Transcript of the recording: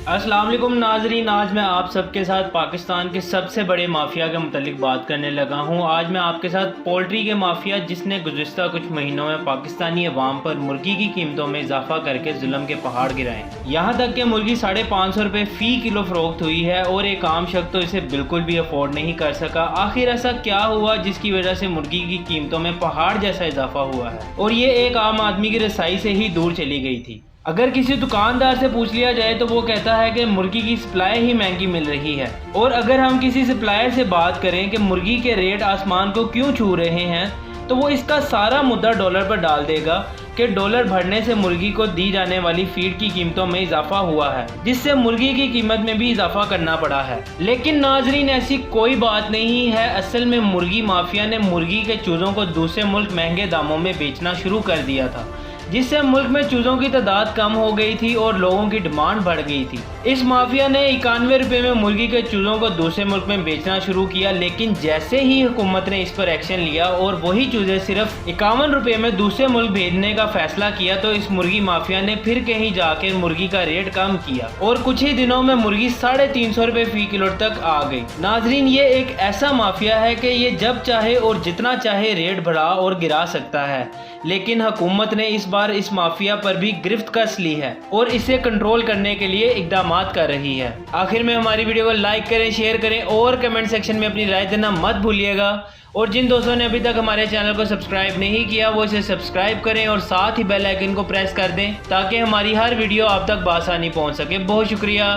अस्सलाम वालेकुम नाजरीन, आज मैं आप सबके साथ पाकिस्तान के सबसे बड़े माफिया के मुतालिक बात करने लगा हूं। आज मैं आपके साथ पोल्ट्री के माफिया जिसने गुज़िश्ता कुछ महीनों में पाकिस्तानी अवाम पर मुर्गी की कीमतों में इजाफा करके जुल्म के पहाड़ गिराए। यहाँ तक कि मुर्गी 550 रुपये फ़ी किलो फ़रोख्त हुई है और एक आम शख्स तो इसे बिल्कुल भी अफोर्ड नहीं कर सका। आखिर ऐसा क्या हुआ जिसकी वजह से मुर्गी की कीमतों में पहाड़ जैसा इजाफा हुआ है और ये एक आम आदमी की रसाई से ही दूर चली गई थी। अगर किसी दुकानदार से पूछ लिया जाए तो वो कहता है कि मुर्गी की सप्लाई ही महंगी मिल रही है। और अगर हम किसी सप्लायर से बात करें कि मुर्गी के रेट आसमान को क्यों छू रहे हैं तो वो इसका सारा मुद्दा डॉलर पर डाल देगा कि डॉलर बढ़ने से मुर्गी को दी जाने वाली फीड की कीमतों में इजाफा हुआ है, जिससे मुर्गी की कीमत में भी इजाफा करना पड़ा है। लेकिन नाजरीन, ऐसी कोई बात नहीं है। असल में मुर्गी माफिया ने मुर्गी के चूज़ों को दूसरे मुल्क महंगे दामों में बेचना शुरू कर दिया था, जिससे मुल्क में चूज़ों की तादाद कम हो गई थी और लोगों की डिमांड बढ़ गई थी। इस माफिया ने 91 रुपये में मुर्गी के चूज़ों को दूसरे मुल्क में बेचना शुरू किया। लेकिन जैसे ही हुकूमत ने इस पर एक्शन लिया और वही चूज़े सिर्फ 51 रुपये में दूसरे मुल्क भेजने का फैसला किया तो इस मुर्गी माफिया ने फिर कहीं जाकर मुर्गी का रेट कम किया और कुछ ही दिनों में मुर्गी 350 रुपये फ़ी किलो तक आ गई। नाजरीन, ये एक ऐसा माफिया है कि ये जब चाहे और जितना चाहे रेट बढ़ा और गिरा सकता है। लेकिन हुकूमत ने इस बार इस माफिया पर भी गिरफ्त कस ली है और इसे कंट्रोल करने के लिए इकदाम कर रही है। आखिर में हमारी वीडियो को लाइक करें, शेयर करें और कमेंट सेक्शन में अपनी राय देना मत भूलिएगा। और जिन दोस्तों ने अभी तक हमारे चैनल को सब्सक्राइब नहीं किया वो इसे सब्सक्राइब करें और साथ ही बेल आइकन को प्रेस कर दें ताकि हमारी हर वीडियो आप तक बआसानी पहुंच सके। बहुत शुक्रिया।